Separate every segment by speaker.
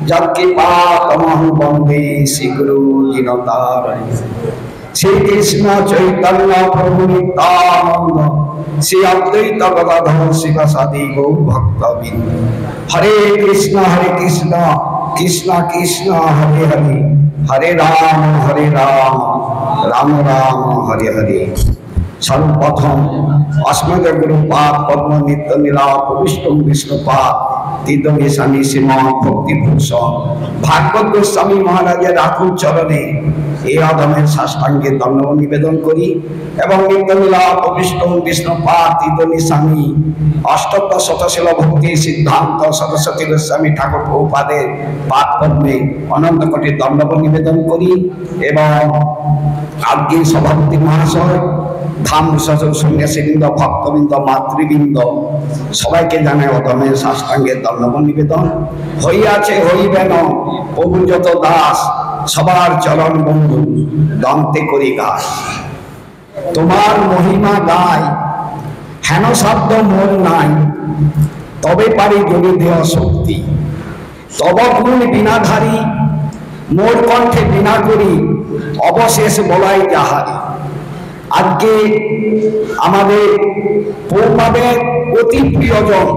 Speaker 1: যৎকৃপাতমহং বন্দে শ্রীগুরু দীনতারিণী। শ্রীকৃষ্ণ চৈতন্য প্রভু নিত্যানন্দ, শ্রী অদ্বৈত গদাধর শিবাসাদি গৌর ভক্তবৃন্দ। হরে কৃষ্ণ কৃষ্ণ কৃষ্ণ হরে হরে, হরে রাম রাম রাম হরে হরে। সর্বপ্রথম अस्मद गुरुपाद पद्म नित्य नीला प्रविष्ट विष्णुपाद तीर्थमी स्वामी श्रीमान भक्तिभूषण भागवत गोस्वामी महाराजेर आकुल चरणे এই আদমের সাষ্টাঙ্গে দণ্ডবত নিবেদন করি এবং নিত্যলীলা প্রবিষ্ট বিষ্ণুপাদ তীর্থনী স্বামী অষ্টোত্তর শতশীল ভক্তি সিদ্ধান্ত সরস্বতী গোস্বামী ঠাকুর প্রভুপাদের পাদ পদ্মে অনন্ত কোটি দণ্ডবত নিবেদন করি এবং আজকে সভাপতি মহাশয় ধাম সন্ন্যাসীবৃন্দ ভক্তবৃন্দ মাতৃবৃন্দ সবাইকে জানাই অদমের সাষ্টাঙ্গের দণ্ডবত নিবেদন। হইয়াছে হইবে না প্রভু যত দাস, সবার চরণ বন্ধু দন্তে করি গাছ। তোমার মহিমা গায় হেন শব্দ মোর নাই, তবে পারি যোগী দেহ শক্তি। তব গুণ বিনাধারী মোর কণ্ঠে বিনা করি, অবশেষ বলাই যাহারি। আজকে আমাদের প্রভুপাদের অতি প্রিয়জন,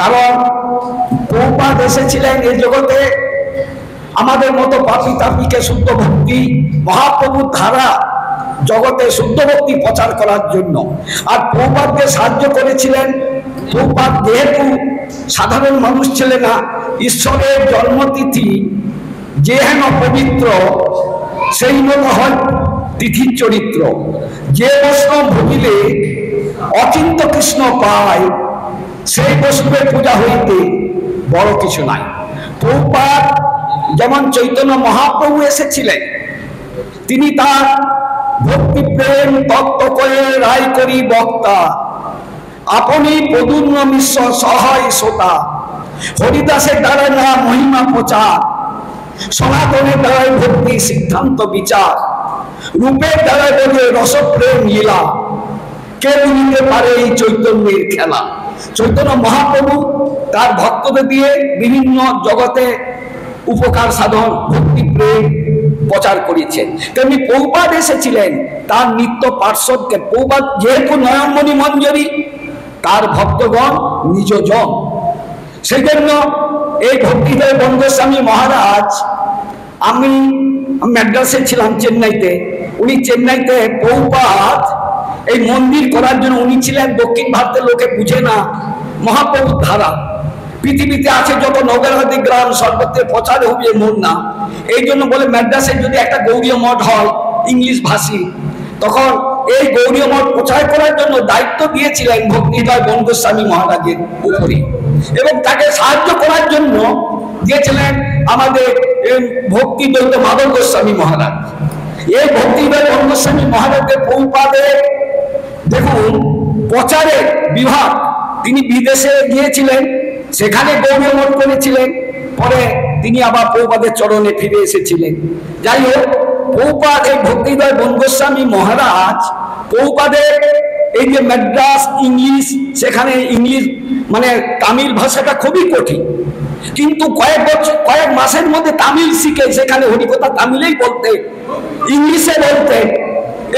Speaker 1: কারণ প্রভুপাদ এসেছিলেন এই জগতে আমাদের মতো পাপী তাপীকে শুদ্ধ ভক্তি মহাপ্রভুর ধারা জগতে শুদ্ধ ভক্তি প্রচার করার জন্য। আর প্রভুপাদকে সাহায্য করেছিলেন। প্রভুপাদ যেহেতু সাধারণ মানুষ ছিলেন না, ঈশ্বরের জন্মতিথি যে হেন পবিত্র সেই মতো হয় তিথির চরিত্র। যে বৈষ্ণব ভুগিলে অচিন্ত কৃষ্ণ পায়, সেই বৈষ্ণবের পূজা হইতে বড় কিছু নাই। প্রভুপাদ যেমন চৈতন্য মহাপ্রভু এসেছিলেন, তিনি তার ভক্তি প্রেম তত্ত্ব করে রায় করি বক্তা, আপনি প্রদূর্ণ মিশ্র সহায় শ্রোতা। হরিদাসের দ্বারা না মহিমা প্রচার, সনাতনের দ্বারাই ভক্তি সিদ্ধান্ত বিচার। রূপের দ্বারা বলে রসপ্রেম লীলা, কে বুঝতে পারে এই চৈতন্যের খেলা। চৈতন্য মহাপ্রভু তার ভক্তদের দিয়ে বিভিন্ন জগতে উপকার সাধন ভক্তি প্রেম প্রচার করেছেন। তেমনি প্রভুপাদ এসেছিলেন তার নিত্য পার্শ্বদকে। প্রভুপাদ যেহেতু নয়নমণি মঞ্জরি, তার ভক্তগণ নিজজন। সেই জন্য এই ভক্তিদেব বঙ্গস্বামী মহারাজ, আমি ম্যাড্রাসে ছিলাম চেন্নাইতে, উনি চেন্নাইতে প্রভুপাদ এই মন্দির করার জন্য, উনি ছিলেন দক্ষিণ ভারতের লোকে বুঝে না মহাপ্রভুর ধারা। পৃথিবীতে আছে যত নগরাদি গ্রাম সর্বত্র প্রচার হবে মন না, এই জন্য বলে ম্যাড্রাসে যদি একটা গৌড়ীয় মঠ হয় ইংলিশ ভাষী, তখন এই গৌড়ীয় মঠ প্রচার করার জন্য দায়িত্ব দিয়েছিলেন ভক্তিদয় বঙ্গস্বামী মহারাজের উপরে, এবং তাকে সাহায্য করার জন্য দিয়েছিলেন আমাদের ভক্তিদ্বৈত মাধব গোস্বামী মহারাজ। এই ভক্তিদয় বঙ্গস্বামী মহারাজের প্রভুপাদের দেখুন প্রচারের বিভাগ, তিনি বিদেশে গিয়েছিলেন, সেখানে গৌড়ীয় মঠ করেছিলেন, পরে তিনি আবার প্রভুপাদের চরণে ফিরে এসেছিলেন। যাই হোক, প্রভুপাদ এই ভক্তিদয় বঙ্গস্বামী মহারাজ প্রভুপাদের এই যে ম্যাড্রাস ইংলিশ, সেখানে ইংলিশ মানে তামিল ভাষাটা খুবই কঠিন, কিন্তু কয়েক মাসের মধ্যে তামিল শিখে সেখানে হরিকথা তামিলেই বলতে, ইংলিশে বলতে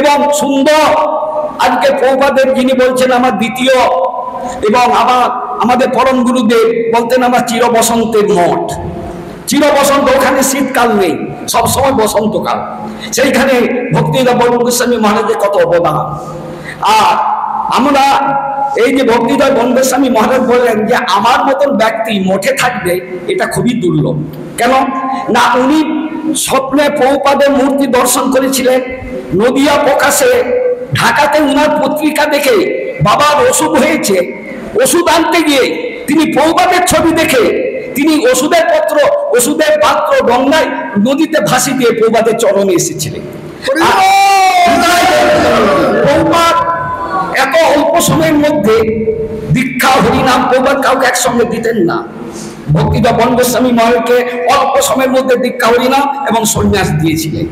Speaker 1: এবং সুন্দর। আজকে প্রভুপাদের যিনি বলছেন আমার দ্বিতীয়, এবং আমাদের পরম গুরুদেব বলতেন আমার চির বসন্তের মঠ। চির বসন্ত, ওখানে শীতকাল নেই, সবসময় বসন্তকাল। সেইখানে ভক্তিদয় বঙ্গস্বামী মহারাজের কত অবদান। আর আমরা এই যে ভক্তিদয় বঙ্গস্বামী মহারাজ বললেন যে আমার মতন ব্যক্তি মঠে থাকবে, এটা খুবই দুর্লভ। কেন না, উনি স্বপ্নে প্রভুপাদের মূর্তি দর্শন করেছিলেন নদিয়া প্রকাশে। ঢাকাতে উনার পত্রিকা দেখে বাবার অসুখ হয়েছে, ওষুধ আনতে গিয়ে তিনি প্রভুপাদের ছবি দেখে তিনি ওষুধের পাত্র গঙ্গায় নদীতে ভাসি দিয়ে প্রভুপাদের চরণে এসেছিলেন। প্রভুপাদ এত অল্প সময়ের মধ্যে দীক্ষা হরিনাম প্রভুপাদ কাউকে একসঙ্গে দিতেন না। ভক্তিদয় বঙ্গস্বামী মহারাজকে অল্প সময়ের মধ্যে দীক্ষা হরিনাম এবং সন্ন্যাস দিয়েছিলেন।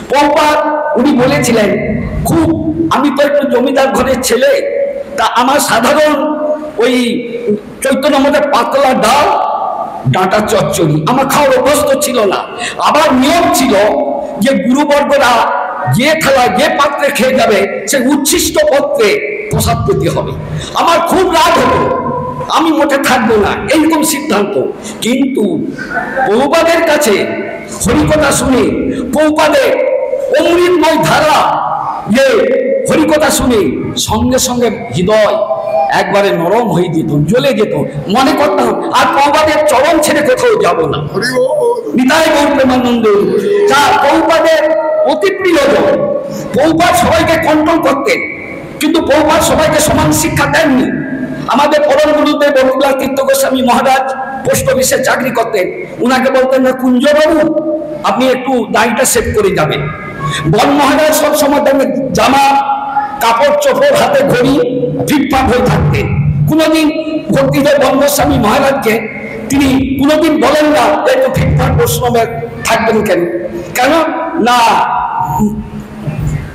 Speaker 1: প্রভুপাদ উনি বলেছিলেন, খুব আমি তো একটু জমিদার ঘরের ছেলে, তা আমার সাধারণ ওই চৈতন্য মধ্যে পাতলা ডাল ডাঁটা চচ্চড়ি আমার খাওয়ার অভ্যস্ত ছিল না। আবার নিয়ম ছিল যে গুরুবর্গরা যে থালা যে পাত্রে খেয়ে যাবে সে উচ্ছিষ্ট পত্রে প্রসাদ পেতে হবে। আমার খুব রাগ হতো, আমি মোটে থাকবো না এইরকম সিদ্ধান্ত। কিন্তু প্রভুপাদের কাছে হরিকথা শুনে, প্রভুপাদের অমৃতময় ধারা যে হরিকথা শুনে সঙ্গে সঙ্গে হৃদয় একবারে নরম হয়ে যেত, জ্বলে যেত। মনে করতাম আর প্রভুপাদের চরণ ছেড়ে কোথাও যাব না। নিতাই গৌর প্রেমানন্দ যা প্রভুপাদের অতি প্রিয়জন। প্রভুপাদ সবাইকে কন্ট্রোল করতেন, কিন্তু প্রভুপাদ সবাইকে সমান শিক্ষা দেননি। আমাদের পরম গুরুদেব বকুলা তীর্থ গোস্বামী মহারাজ পোস্ট অফিসে চাকরি করতেন। উনাকে বলতেন না, কুঞ্জবাবু আপনি একটু দাড়িটা সেভ করে যাবেন। বন মহারাজ সবসময় দেখবেন জামা কাপড় চোপড় হাতে ঘড়ি ফিটফাট হয়ে থাকতেন। কোনোদিন ভক্তিদেব বন গোস্বামী মহারাজকে তিনি কোনোদিন বলেন না একটু ফিটফাট বৈষ্ণবে থাকবেন কেন? কেন না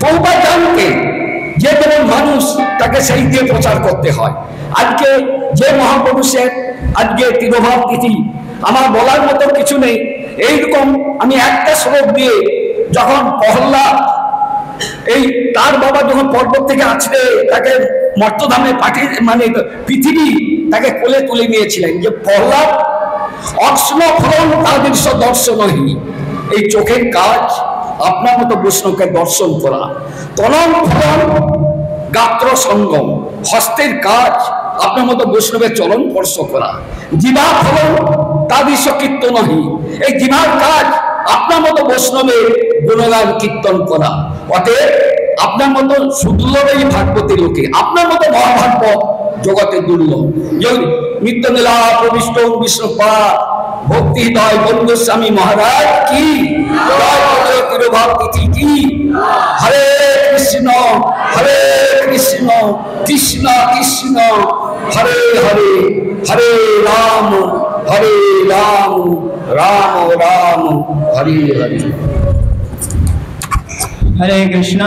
Speaker 1: প্রভুপাদ জানতেন যে কোনো মানুষ তাকে সেই দিয়ে প্রচার করতে হয়। আজকে যে মহাপুরুষের আজকে তিরোভাব তিথি, আমার বলার মতো কিছু নেই। এইরকম আমি একটা শ্লোক দিয়ে, যখন প্রহ্লাদ এই তার বাবা যখন পর্বত থেকে আছড়ে তাকে মর্তধামে পাঠিয়ে, মানে পৃথিবী তাকে কোলে তুলে নিয়েছিলেন, যে প্রহ্লাদ অক্ষ্ণ ফলন তাদের দর্শনহীন। এই চোখের কাজ আপনার মতো বৈষ্ণবকে দর্শন করা, তনম ফলন গাত্র সঙ্গম, হস্তের কাজ আপনার মতো বৈষ্ণবের চরণ স্পর্শ করা। জিভা ফলন তাদের কীর্তনহীন, এই জিভার কাজ আপনার মতো বৈষ্ণবের গুণগান কীর্তন করা। অতএব আপনার মতো সুদুর্লভ এই ভাগবতী লোকে, আপনার মতো মহাভাগবত জগতে দুর্লভ। নিত্য লীলা প্রবিষ্ট বিষ্ণুপাদ ভক্তি হৃদয় বন গোস্বামী মহারাজ কি, তিরোভাব তিথি কি। হরে কৃষ্ণ কৃষ্ণ কৃষ্ণ হরে হরে, হরে রাম রাম রাম হরে হরে।
Speaker 2: হরে কৃষ্ণ।